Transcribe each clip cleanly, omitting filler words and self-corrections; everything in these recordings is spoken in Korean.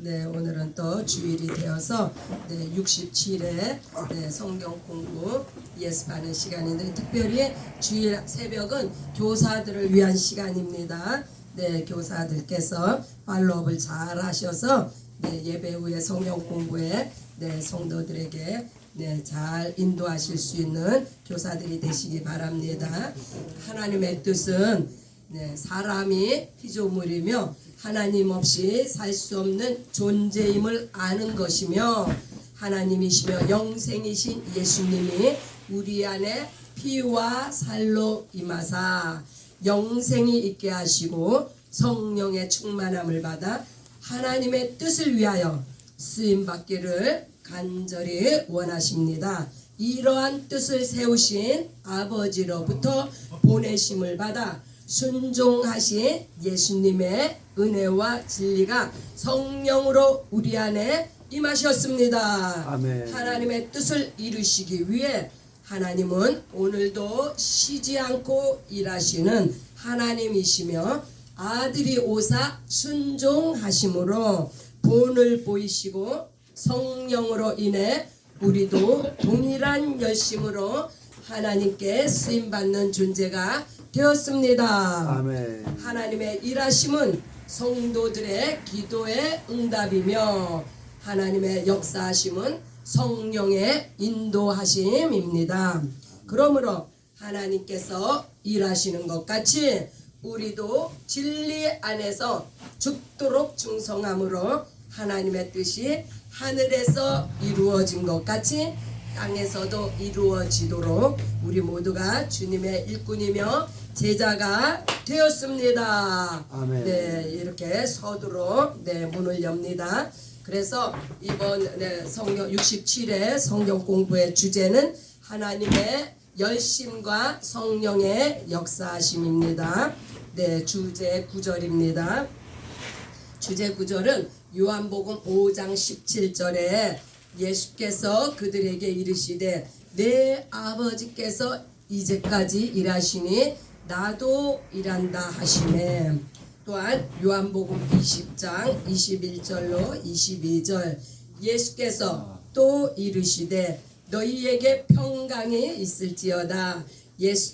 네, 오늘은 또 주일이 되어서 67회 성경 공부 예습하는 시간인데, 특별히 주일 새벽은 교사들을 위한 시간입니다. 네, 교사들께서 팔로우업을 잘 하셔서 예배 후에 성경 공부에 성도들에게 잘 인도하실 수 있는 교사들이 되시기 바랍니다. 하나님의 뜻은 사람이 피조물이며 하나님 없이 살 수 없는 존재임을 아는 것이며, 하나님이시며 영생이신 예수님이 우리 안에 피와 살로 임하사 영생이 있게 하시고 성령의 충만함을 받아 하나님의 뜻을 위하여 쓰임받기를 간절히 원하십니다. 이러한 뜻을 세우신 아버지로부터 보내심을 받아 순종하신 예수님의 은혜와 진리가 성령으로 우리 안에 임하셨습니다. 아멘. 하나님의 뜻을 이루시기 위해 하나님은 오늘도 쉬지 않고 일하시는 하나님이시며, 아들이 오사 순종하심으로 본을 보이시고 성령으로 인해 우리도 동일한 열심으로 하나님께 쓰임받는 존재가 되었습니다. 아멘. 하나님의 일하심은 성도들의 기도의 응답이며, 하나님의 역사하심은 성령의 인도하심입니다. 그러므로 하나님께서 일하시는 것 같이 우리도 진리 안에서 죽도록 충성함으로 하나님의 뜻이 하늘에서 이루어진 것 같이 땅에서도 이루어지도록 우리 모두가 주님의 일꾼이며 제자가 되었습니다. 아멘. 네, 이렇게 서두로 문을 엽니다. 그래서 이번 성경 67회 성경 공부의 주제는 하나님의 열심과 성령의 역사하심입니다. 주제 9절입니다. 주제 9절은 요한복음 5장 17절에 예수께서 그들에게 이르시되 내 아버지께서 이제까지 일하시니 나도 일한다 하시매, 또한 요한복음 20장 21절로 22절 예수께서 또 이르시되 너희에게 평강이 있을지어다.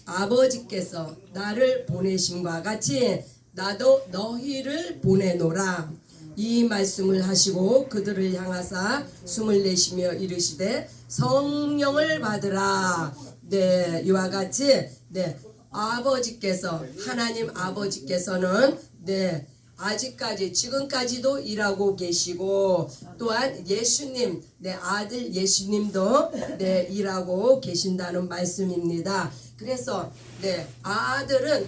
아버지께서 나를 보내심과 같이 나도 너희를 보내노라. 이 말씀을 하시고 그들을 향하사 숨을 내쉬며 이르시되 성령을 받으라. 이와 같이 아버지께서, 하나님 아버지께서는 아직까지 지금까지도 일하고 계시고, 또한 예수님 아들 예수님도 일하고 계신다는 말씀입니다. 그래서 아들은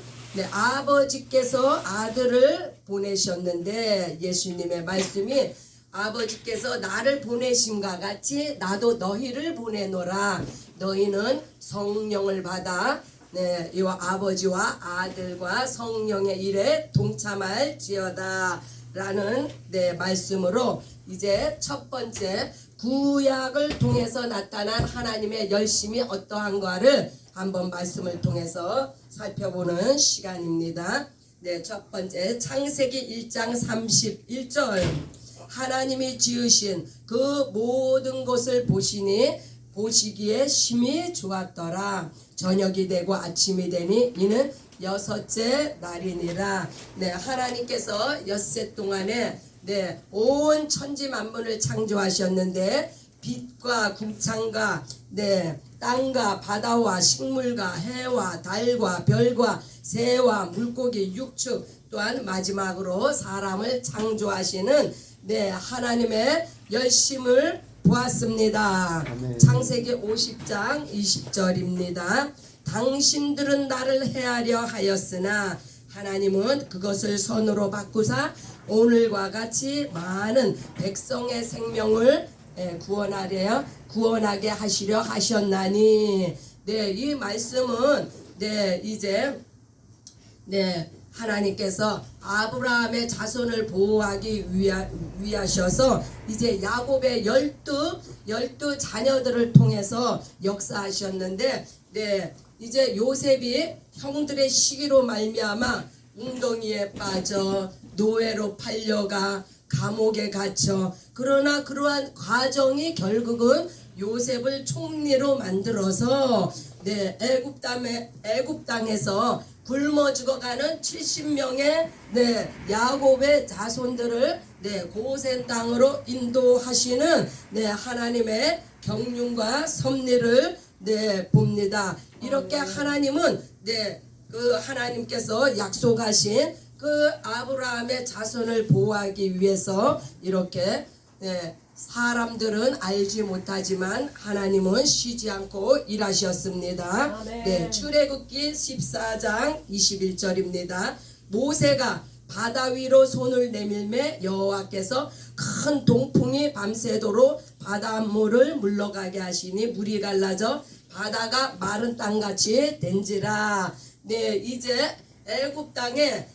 아버지께서 아들을 보내셨는데, 예수님의 말씀이 아버지께서 나를 보내심과 같이 나도 너희를 보내노라. 너희는 성령을 받아 이와 아버지와 아들과 성령의 일에 동참할지어다 라는 말씀으로, 이제 첫 번째 구약을 통해서 나타난 하나님의 열심이 어떠한가를 한번 말씀을 통해서 살펴보는 시간입니다. 첫 번째 창세기 1장 31절 하나님이 지으신 그 모든 것을 보시기에 심히 좋았더라. 저녁이 되고 아침이 되니 이는 여섯째 날이니라. 하나님께서 엿새 동안에 온 천지 만물을 창조하셨는데, 빛과 궁창과 땅과 바다와 식물과 해와 달과 별과 새와 물고기 육축, 또한 마지막으로 사람을 창조하시는 하나님의 열심을 보았습니다. 아멘. 창세기 50장 20절입니다. 당신들은 나를 해하려 하였으나 하나님은 그것을 선으로 바꾸사 오늘과 같이 많은 백성의 생명을 구원하게 하시려 하셨나니. 이 말씀은 이제 하나님께서 아브라함의 자손을 보호하기 위하셔서 이제 야곱의 열두 자녀들을 통해서 역사하셨는데, 이제 요셉이 형들의 시기로 말미암아 웅덩이에 빠져 노예로 팔려가 감옥에 갇혀 그러나 그러한 과정이 결국은 요셉을 총리로 만들어서 애굽 땅에서 굶어 죽어가는 70명의 야곱의 자손들을 고센 땅으로 인도하시는 하나님의 경륜과 섭리를 봅니다. 이렇게 하나님은 그 하나님께서 약속하신 그 아브라함의 자손을 보호하기 위해서 이렇게 사람들은 알지 못하지만 하나님은 쉬지 않고 일하셨습니다. 아멘. 출애굽기 14장 21절입니다. 모세가 바다 위로 손을 내밀매 여호와께서 큰 동풍이 밤새도록 바닷물을 물러가게 하시니 물이 갈라져 바다가 마른 땅같이 된지라. 이제 애굽 땅에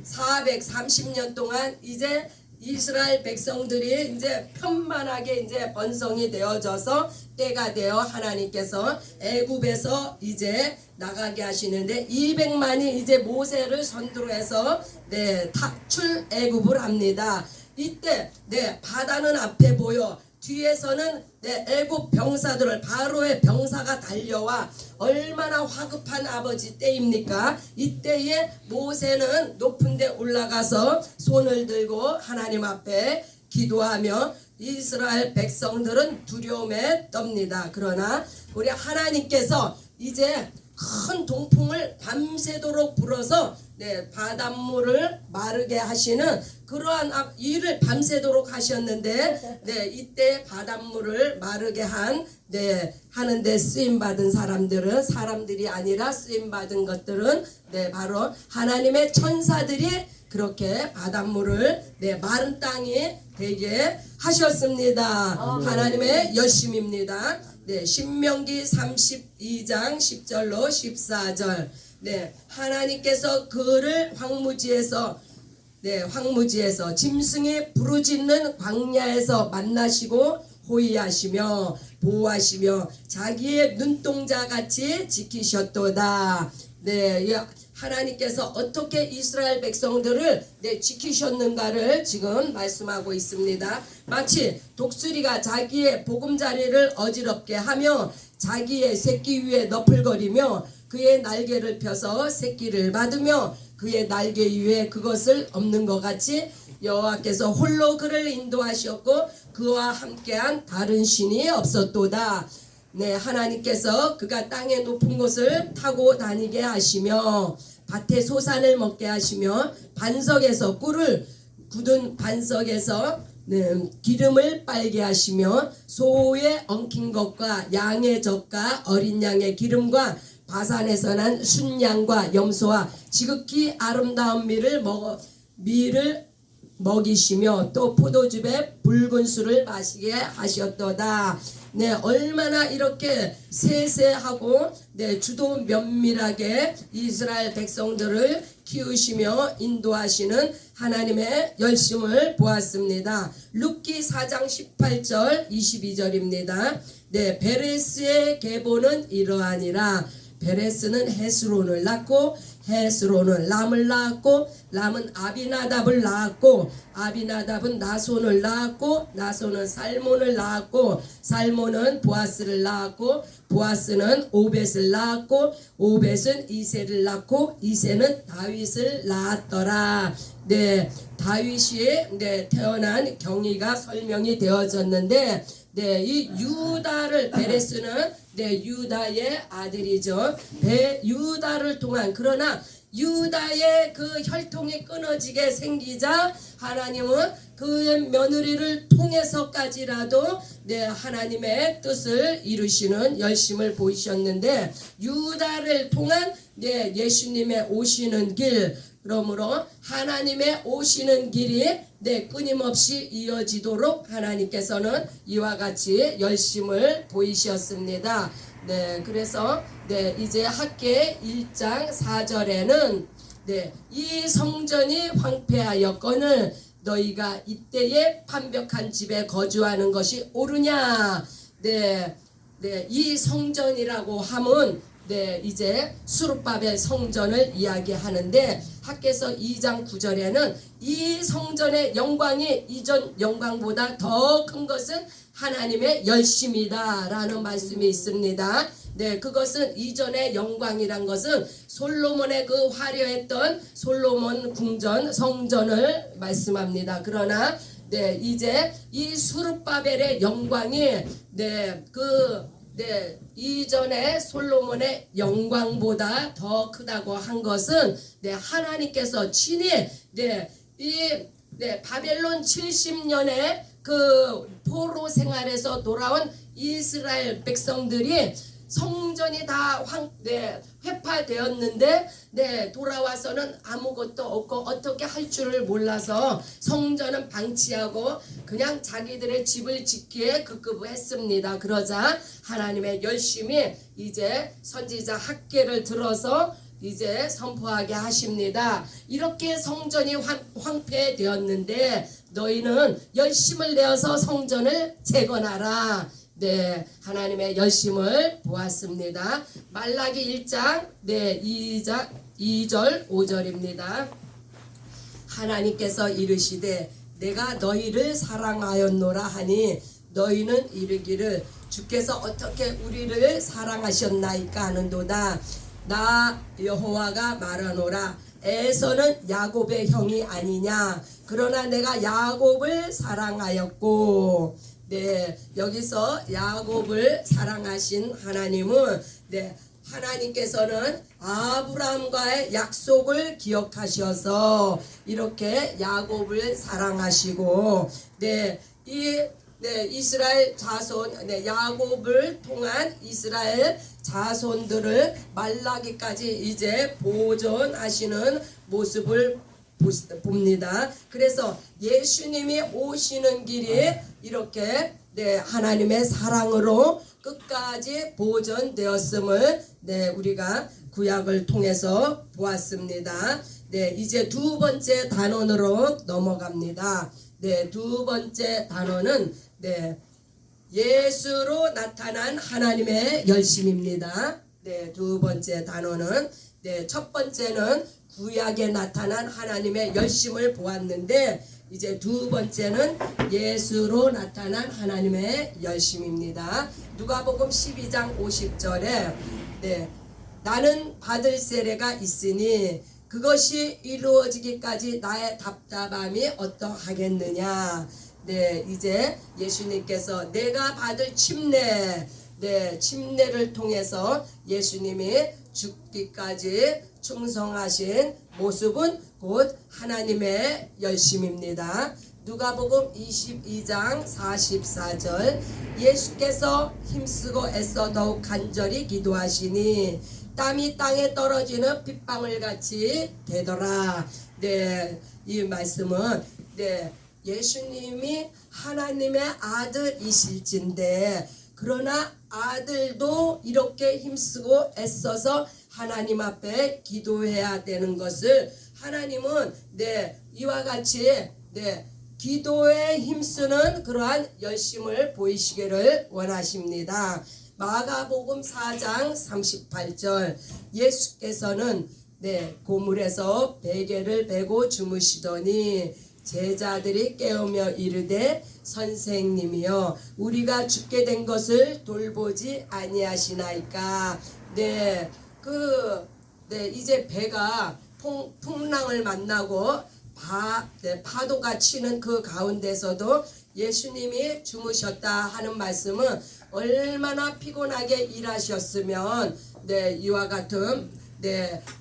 430년 동안 이제 이스라엘 백성들이 이제 편만하게 이제 번성이 되어져서 때가 되어 하나님께서 애굽에서 이제 나가게 하시는데 200만이 이제 모세를 선두로 해서 출애굽을 합니다. 이때 바다는 앞에 보여 뒤에서는 애굽 병사들을 바로의 병사가 달려와 얼마나 화급한 아버지 때입니까? 이때에 모세는 높은 데 올라가서 손을 들고 하나님 앞에 기도하며 이스라엘 백성들은 두려움에 떱니다. 그러나 우리 하나님께서 이제 큰 동풍을 밤새도록 불어서 바닷물을 마르게 하시는 그러한 일을 밤새도록 하셨는데 이때 바닷물을 마르게 하는데 쓰임받은 사람들은 사람들이 아니라 쓰임받은 것들은 바로 하나님의 천사들이 그렇게 바닷물을 마른 땅이 되게 하셨습니다. 하나님의 열심입니다. 신명기 32장 10절로 14절. 하나님께서 그를 황무지에서 짐승이 부르짖는 광야에서 만나시고 호위하시며 보호하시며 자기의 눈동자 같이 지키셨도다. 하나님께서 어떻게 이스라엘 백성들을 지키셨는가를 지금 말씀하고 있습니다. 마치 독수리가 자기의 보금자리를 어지럽게 하며 자기의 새끼 위에 너풀거리며 그의 날개를 펴서 새끼를 받으며 그의 날개 위에 그것을 엎는 것 같이 여호와께서 홀로 그를 인도하셨고 그와 함께한 다른 신이 없었도다. 하나님께서 그가 땅의 높은 곳을 타고 다니게 하시며 밭에 소산을 먹게 하시며 반석에서 꿀을 굳은 반석에서 기름을 빨게 하시며 소의 엉킨 것과 양의 젖과 어린 양의 기름과 바산에서 난 순양과 염소와 지극히 아름다운 밀을 먹이시며 또 포도즙에 붉은 술을 마시게 하셨도다. 얼마나 이렇게 세세하고 주도 면밀하게 이스라엘 백성들을 키우시며 인도하시는 하나님의 열심을 보았습니다. 룻기 4장 18절 22절입니다. 베레스의 계보는 이러하니라. 베레스는 헤스론을 낳고 헤스론은 람을 낳았고 람은 아비나답을 낳았고 아비나답은 나손을 낳았고 나손은 살몬을 낳았고 살몬은 보아스를 낳았고 보아스는 오벳을 낳았고 오벳은 이새를 낳고 이새는 다윗을 낳았더라. 다윗이 태어난 경위가 설명이 되어졌는데 이 유다를 베레스는 유다의 아들이죠. 유다를 통한 그러나 유다의 그 혈통이 끊어지게 생기자 하나님은 그의 며느리를 통해서까지라도 하나님의 뜻을 이루시는 열심을 보이셨는데 유다를 통한 예수님의 오시는 길 그러므로 하나님의 오시는 길이 끊임없이 이어지도록 하나님께서는 이와 같이 열심을 보이셨습니다. 그래서 이제 학계 1장 4절에는 이 성전이 황폐하였거늘 너희가 이때에 판벽한 집에 거주하는 것이 옳으냐. 이 성전이라고 함은 네, 이제 수룹바벨 성전을 이야기하는데 학개서 2장 9절에는 이 성전의 영광이 이전 영광보다 더 큰 것은 하나님의 열심이다라는 말씀이 있습니다. 네, 그것은 이전의 영광이란 것은 솔로몬의 그 화려했던 솔로몬 궁전 성전을 말씀합니다. 그러나 네, 이제 이 수룹바벨의 영광이 이전에 솔로몬의 영광보다 더 크다고 한 것은 하나님께서 친히 바벨론 70년의 그 포로 생활에서 돌아온 이스라엘 백성들이 성전이 다 회파되었는데 돌아와서는 아무것도 없고 어떻게 할 줄을 몰라서 성전은 방치하고 그냥 자기들의 집을 짓기에 급급했습니다. 그러자 하나님의 열심히 이제 선지자 학개를 들어서 이제 선포하게 하십니다. 이렇게 성전이 황폐되었는데 너희는 열심을 내어서 성전을 재건하라. 네, 하나님의 열심을 보았습니다. 말라기 1장 2절 5절입니다. 하나님께서 이르시되 내가 너희를 사랑하였노라 하니 너희는 이르기를 주께서 어떻게 우리를 사랑하셨나이까 하는도다. 나 여호와가 말하노라 에서는 야곱의 형이 아니냐. 그러나 내가 야곱을 사랑하였고 여기서 야곱을 사랑하신 하나님은 하나님께서는 아브라함과의 약속을 기억하셔서 이렇게 야곱을 사랑하시고 이스라엘 자손 야곱을 통한 이스라엘 자손들을 말라기까지 이제 보존하시는 모습을 봅니다. 그래서 예수님이 오시는 길이 이렇게 하나님의 사랑으로 끝까지 보존되었음을 우리가 구약을 통해서 보았습니다. 이제 두 번째 단원으로 넘어갑니다. 두 번째 단원은 예수로 나타난 하나님의 열심입니다. 두 번째 단원은 첫 번째는 구약에 나타난 하나님의 열심을 보았는데 이제 두 번째는 예수로 나타난 하나님의 열심입니다. 누가복음 12장 50절에 나는 받을 세례가 있으니 그것이 이루어지기까지 나의 답답함이 어떠하겠느냐. 이제 예수님께서 내가 받을 침례를 통해서 예수님이 죽기까지 충성하신 모습은 곧 하나님의 열심입니다. 누가복음 22장 44절 예수께서 힘쓰고 애써 더욱 간절히 기도하시니 땀이 땅에 떨어지는 빗방울 같이 되더라. 이 말씀은 예수님이 하나님의 아들이실진데 그러나 아들도 이렇게 힘쓰고 애써서 하나님 앞에 기도해야 되는 것을 하나님은 이와 같이 기도에 힘쓰는 그러한 열심을 보이시기를 원하십니다. 마가복음 4장 38절 예수께서는 고물에서 베개를 베고 주무시더니 제자들이 깨우며 이르되 선생님이여 우리가 죽게 된 것을 돌보지 아니하시나이까. 이제 배가 풍랑을 만나고 파도가 치는 그 가운데서도 예수님이 주무셨다 하는 말씀은 얼마나 피곤하게 일하셨으면 이와 같은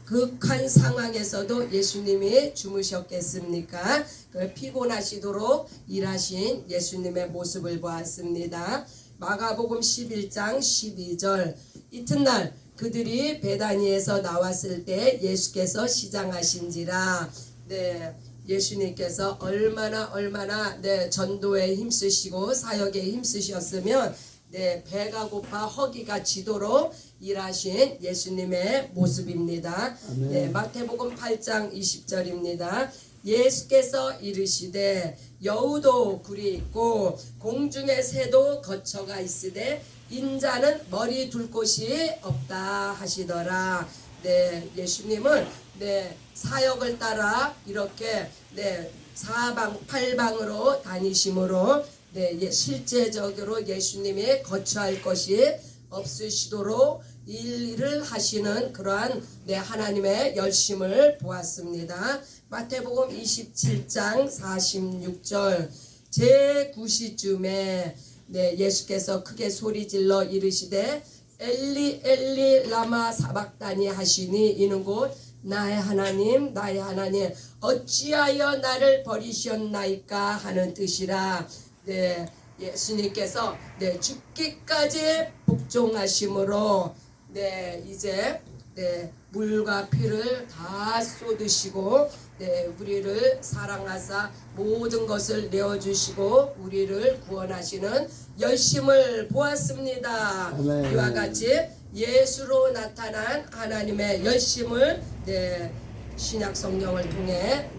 극한 상황에서도 예수님이 주무셨겠습니까? 피곤하시도록 일하신 예수님의 모습을 보았습니다. 마가복음 11장 12절 이튿날 그들이 베다니에서 나왔을 때 예수께서 시장하신지라. 예수님께서 얼마나 전도에 힘쓰시고 사역에 힘쓰셨으면 배가 고파 허기가 지도록 일하신 예수님의 모습입니다. 마태복음 8장 20절입니다. 예수께서 이르시되 여우도 굴이 있고 공중의 새도 거처가 있으되 인자는 머리 둘 곳이 없다 하시더라. 네, 예수님은 네, 사역을 따라 이렇게 네, 사방 팔방으로 다니심으로 네, 실제적으로 예수님이 거처할 것이 없으시도록 일을 하시는 그러한 네, 하나님의 열심을 보았습니다. 마태복음 27장 46절 제9시쯤에 네, 예수께서 크게 소리질러 이르시되 엘리 엘리 라마 사박다니 하시니 이는 곧 나의 하나님 나의 하나님 어찌하여 나를 버리셨나이까 하는 뜻이라. 네, 예수님께서 네, 죽기까지 복종하심으로 네, 이제 네, 물과 피를 다 쏟으시고 네, 우리를 사랑하사 모든 것을 내어주시고 우리를 구원하시는 열심을 보았습니다. 아멘. 이와 같이 예수로 나타난 하나님의 열심을 네, 신약 성경을 통해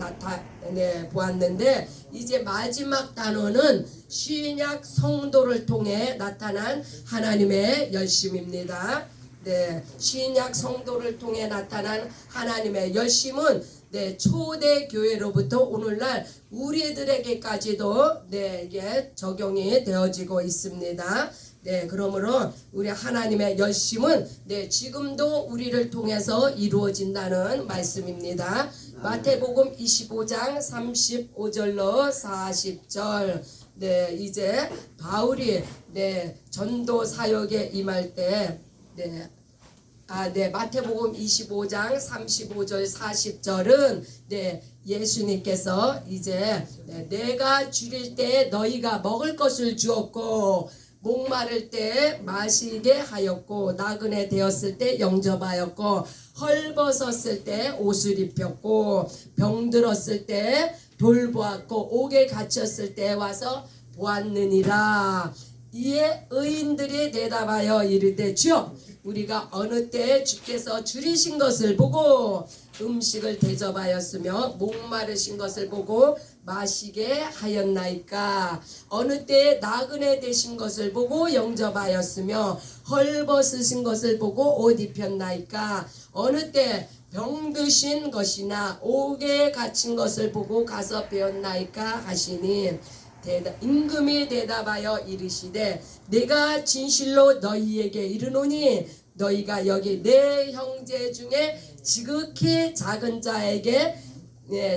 보았는데 이제 마지막 단어는 신약 성도를 통해 나타난 하나님의 열심입니다. 네, 신약 성도를 통해 나타난 하나님의 열심은 네, 초대 교회로부터 오늘날 우리들에게까지도 네, 이게 적용이 되어지고 있습니다. 네, 그러므로 우리 하나님의 열심은 네, 지금도 우리를 통해서 이루어진다는 말씀입니다. 마태복음 25장 35절로 40절. 네, 이제 바울이 네, 전도 사역에 임할 때 네, 마태복음 25장 35절 40절은 네, 예수님께서 이제 네, 내가 줄일 때 너희가 먹을 것을 주었고 목마를 때 마시게 하였고 나그네 되었을 때 영접하였고 헐벗었을 때 옷을 입혔고 병들었을 때 돌보았고 옥에 갇혔을 때 와서 보았느니라. 이에 의인들이 대답하여 이르되 주여 우리가 어느 때 주께서 줄이신 것을 보고 음식을 대접하였으며 목마르신 것을 보고 마시게 하였나이까. 어느 때 나그네 되신 것을 보고 영접하였으며 헐벗으신 것을 보고 옷 입혔나이까. 어느 때 병드신 것이나 옥에 갇힌 것을 보고 가서 배웠나이까 하시니 임금이 대답하여 이르시되 내가 진실로 너희에게 이르노니 너희가 여기 내 형제 중에 지극히 작은 자에게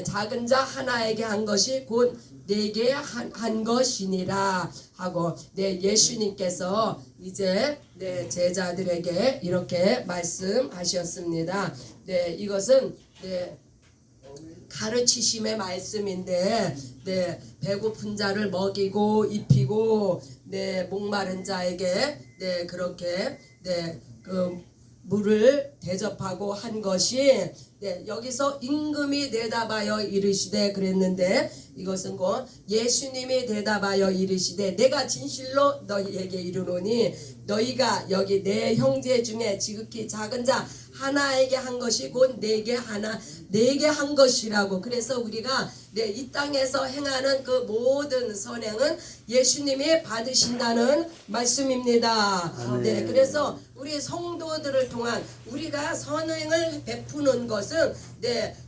작은 자 하나에게 한 것이 곧 내게 한 것이니라 하고 예수님께서 이제 제자들에게 이렇게 말씀하셨습니다. 이것은 가르치심의 말씀인데 배고픈 자를 먹이고 입히고 목마른 자에게 그렇게 그 물을 대접하고 한 것이 여기서 임금이 대답하여 이르시되 그랬는데 이것은 곧 예수님이 대답하여 이르시되 내가 진실로 너희에게 이르노니 너희가 여기 내 형제 중에 지극히 작은 자 하나에게 한 것이 곧 내게 한 것이라고. 그래서 우리가 이 땅에서 행하는 그 모든 선행은 예수님이 받으신다는 말씀입니다. 그래서 우리 성도들을 통한 우리가 선행을 베푸는 것은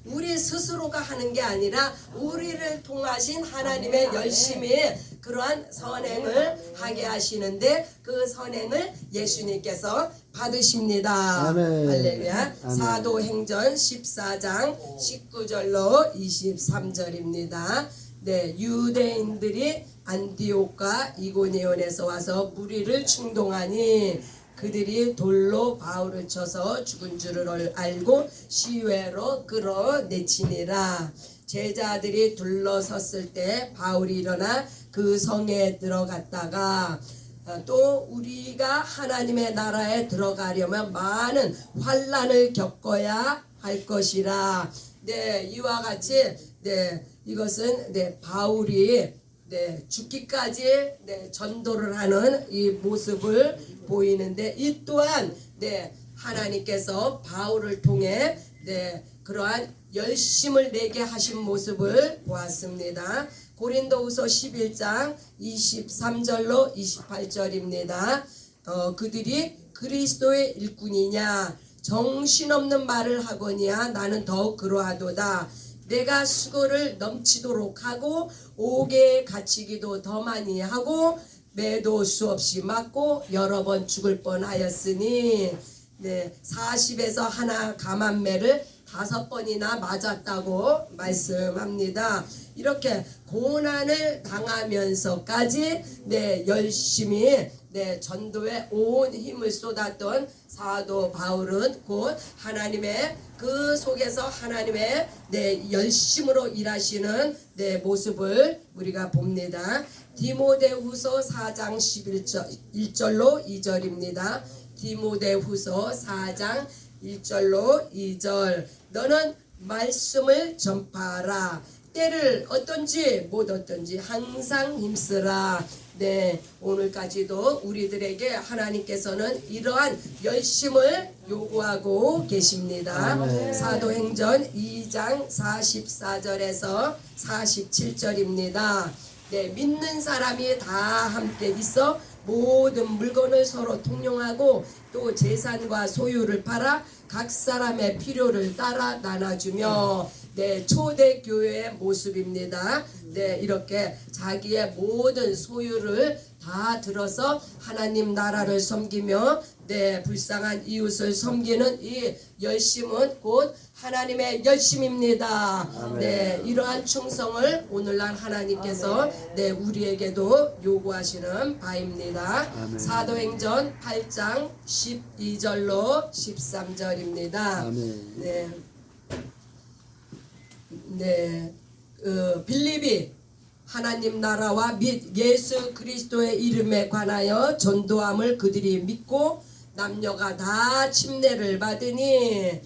우리 스스로가 하는 게 아니라 우리를 통하신 하나님의 열심히 그러한 선행을 하게 하시는데 그 선행을 예수님께서 받으십니다. 아멘. 할렐루야. 아멘. 사도행전 14장 19절로 23절입니다. 유대인들이 안디옥과 이고니온에서 와서 무리를 충동하니 그들이 돌로 바울을 쳐서 죽은 줄을 알고 시외로 끌어내치니라. 제자들이 둘러섰을 때 바울이 일어나 그 성에 들어갔다가 또 우리가 하나님의 나라에 들어가려면 많은 환난을 겪어야 할 것이라. 이와 같이 이것은 바울이 죽기까지 전도를 하는 이 모습을 보이는데 이 또한 하나님께서 바울을 통해 그러한 열심을 내게 하신 모습을 보았습니다. 고린도후서 11장 23절로 28절입니다. 그들이 그리스도의 일꾼이냐 정신없는 말을 하거니와 나는 더욱 그러하도다. 내가 수고를 넘치도록 하고 옥에 갇히기도 더 많이 하고 매도 수없이 맞고 여러 번 죽을 뻔하였으니 40에서 하나 감한매를 5번이나 맞았다고 말씀합니다. 이렇게 고난을 당하면서까지 열심히 전도에 온 힘을 쏟았던 사도 바울은 곧 하나님의 그 속에서 하나님의 열심으로 일하시는 모습을 우리가 봅니다. 디모데후서 4장 1절로 2절입니다. 디모데후서 4장 1절로 2절. 너는 말씀을 전파하라. 때를 어떤지 못 어떤지 항상 힘쓰라. 오늘까지도 우리들에게 하나님께서는 이러한 열심을 요구하고 계십니다. 사도행전 2장 44절에서 47절입니다. 믿는 사람이 다 함께 있어 모든 물건을 서로 통용하고 또 재산과 소유를 팔아 각 사람의 필요를 따라 나눠주며 초대교회의 모습입니다. 이렇게 자기의 모든 소유를 다 들어서 하나님 나라를 섬기며 불쌍한 이웃을 섬기는 이 열심은 곧 하나님의 열심입니다. 이러한 충성을 오늘날 하나님께서 우리에게도 요구하시는 바입니다. 사도행전 8장 12절로 13절입니다. 빌립이 하나님 나라와 및 예수 그리스도의 이름에 관하여 전도함을 그들이 믿고 남녀가 다 침례를 받으니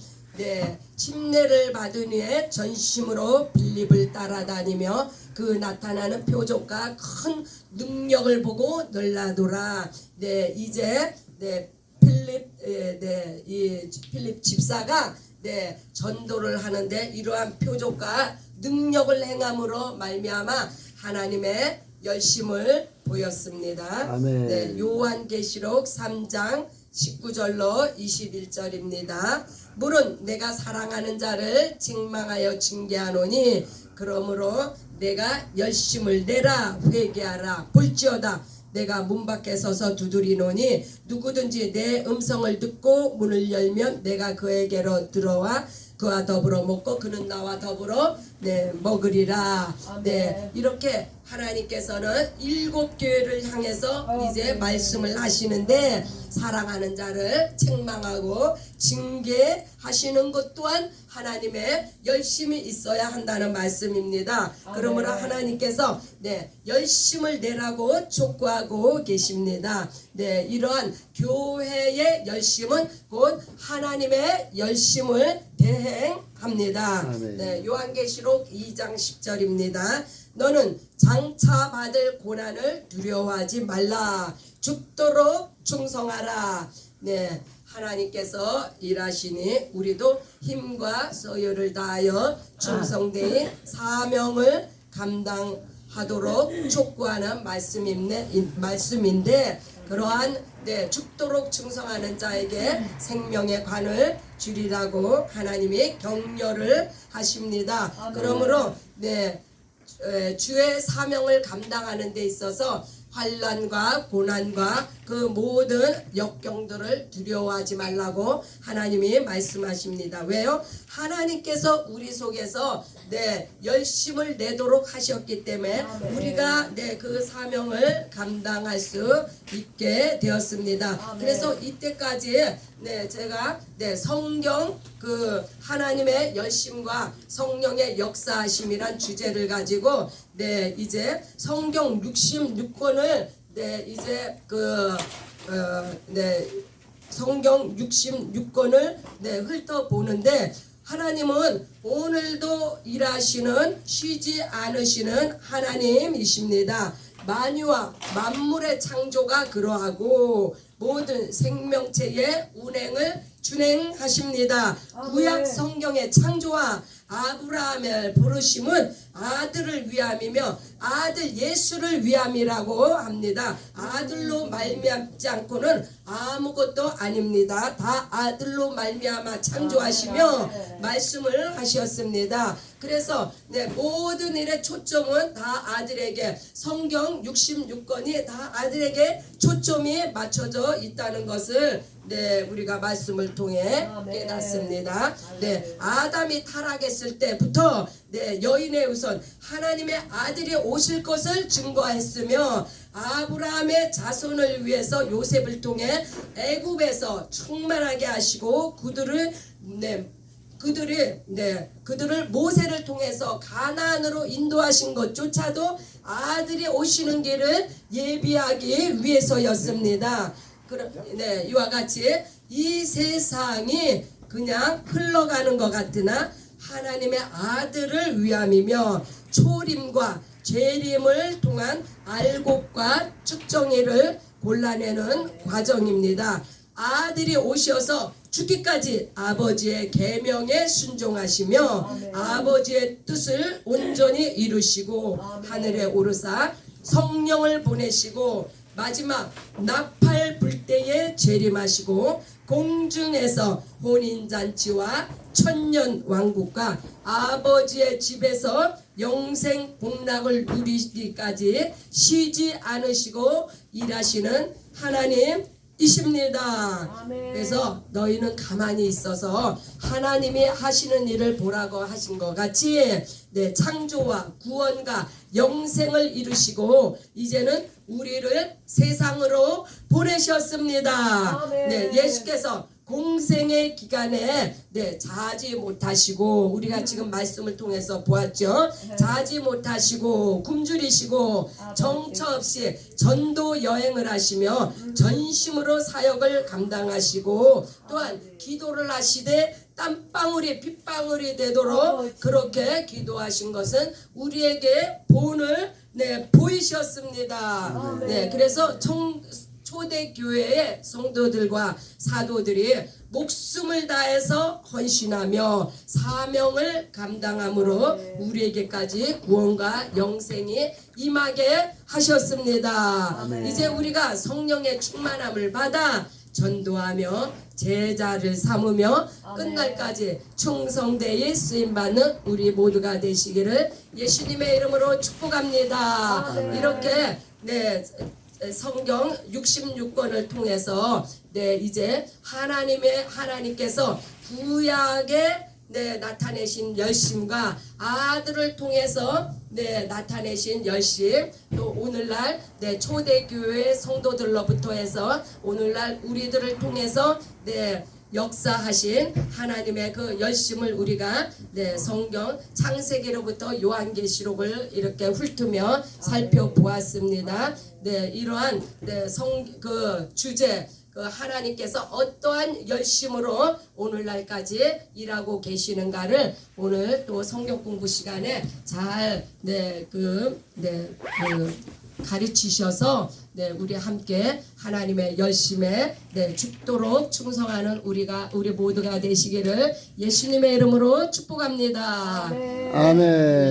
침례를 받은 후에 전심으로 빌립을 따라다니며 그 나타나는 표적과 큰 능력을 보고 놀라더라. 이제 필립 집사가 전도를 하는데 이러한 표적과 능력을 행함으로 말미암아 하나님의 열심을 보였습니다. 요한계시록 3장 19절로 21절입니다. 물은 내가 사랑하는 자를 책망하여 징계하노니 그러므로 내가 열심을 내라 회개하라. 볼지어다 내가 문 밖에 서서 두드리노니 누구든지 내 음성을 듣고 문을 열면 내가 그에게로 들어와 그와 더불어 먹고 그는 나와 더불어 먹으리라. 이렇게 하나님께서는 7교회를 향해서 이제 말씀을 하시는데 사랑하는 자를 책망하고 징계하시는 것 또한 하나님의 열심이 있어야 한다는 말씀입니다. 그러므로 하나님께서 열심을 내라고 촉구하고 계십니다. 이러한 교회의 열심은 곧 하나님의 열심을 대행합니다. 요한계시록 2장 10절입니다. 너는 장차 받을 고난을 두려워하지 말라. 죽도록 충성하라. 하나님께서 일하시니 우리도 힘과 소유를 다하여 충성되이 사명을 감당하도록 촉구하는 말씀인데 그러한 죽도록 충성하는 자에게 생명의 관을 주리라고 하나님이 격려를 하십니다. 그러므로 주의 사명을 감당하는 데 있어서 환난과 고난과 그 모든 역경들을 두려워하지 말라고 하나님이 말씀하십니다. 왜요? 하나님께서 우리 속에서 열심을 내도록 하셨기 때문에 우리가 그 사명을 감당할 수 있게 되었습니다. 그래서 이때까지 제가 성경 그 하나님의 열심과 성령의 역사하심이란 주제를 가지고 이제 성경 66권을 이제 성경 66권을 훑어보는데 하나님은 오늘도 일하시는 쉬지 않으시는 하나님이십니다. 만유와 만물의 창조가 그러하고 모든 생명체의 운행을 준행하십니다. 구약 성경의 창조와 아브라함의 부르심은 아들을 위함이며 아들 예수를 위함이라고 합니다. 아들로 말미암지 않고는 아무것도 아닙니다. 다 아들로 말미암아 창조하시며 말씀을 하셨습니다. 그래서 모든 일의 초점은 다 아들에게, 성경 66권이 다 아들에게 초점이 맞춰져 있다는 것을 우리가 말씀을 통해 깨닫습니다. 아담이 타락했을 때부터 여인의 우선 하나님의 아들이 오실 것을 증거했으며 아브라함의 자손을 위해서 요셉을 통해 애굽에서 충만하게 하시고 그들을 모세를 통해서 가나안으로 인도하신 것조차도 아들이 오시는 길을 예비하기 위해서였습니다. 이와 같이 이 세상이 그냥 흘러가는 것 같으나 하나님의 아들을 위함이며 초림과 재림을 통한 알곡과 쭉정이를 골라내는 과정입니다. 아들이 오셔서 죽기까지 아버지의 계명에 순종하시며 아버지의 뜻을 온전히 이루시고 하늘에 오르사 성령을 보내시고 마지막 나팔 불 때에 재림하시고 공중에서 혼인잔치와 천년 왕국과 아버지의 집에서 영생 복락을 누리기까지 쉬지 않으시고 일하시는 하나님이십니다. 그래서 너희는 가만히 있어서 하나님이 하시는 일을 보라고 하신 것 같이 창조와 구원과 영생을 이루시고 이제는 우리를 세상으로 보내셨습니다. 예수께서 공생의 기간에 자지 못하시고 우리가 지금 말씀을 통해서 보았죠. 자지 못하시고 굶주리시고 정처 없이 전도 여행을 하시며 전심으로 사역을 감당하시고 또한 기도를 하시되 땀방울이 빗방울이 되도록 그렇게 기도하신 것은 우리에게 본을 보이셨습니다. 그래서 초대교회의 성도들과 사도들이 목숨을 다해서 헌신하며 사명을 감당함으로 우리에게까지 구원과 영생이 임하게 하셨습니다. 이제 우리가 성령의 충만함을 받아 전도하며 제자를 삼으며 끝날까지 충성되이 쓰임받는 우리 모두가 되시기를 예수님의 이름으로 축복합니다. 이렇게 성경 66권을 통해서 이제 하나님께서 구약에 나타내신 열심과 아들을 통해서 나타내신 열심, 또 오늘날 초대교회 성도들로부터 해서 오늘날 우리들을 통해서 역사하신 하나님의 그 열심을 우리가 성경 창세기로부터 요한계시록을 이렇게 훑으며 살펴보았습니다. 이러한 그 주제, 그 하나님께서 어떠한 열심으로 오늘날까지 일하고 계시는가를 오늘 또 성경 공부 시간에 잘 가르치셔서 우리 함께 하나님의 열심에 죽도록 충성하는 우리 모두가 되시기를 예수님의 이름으로 축복합니다. 아멘.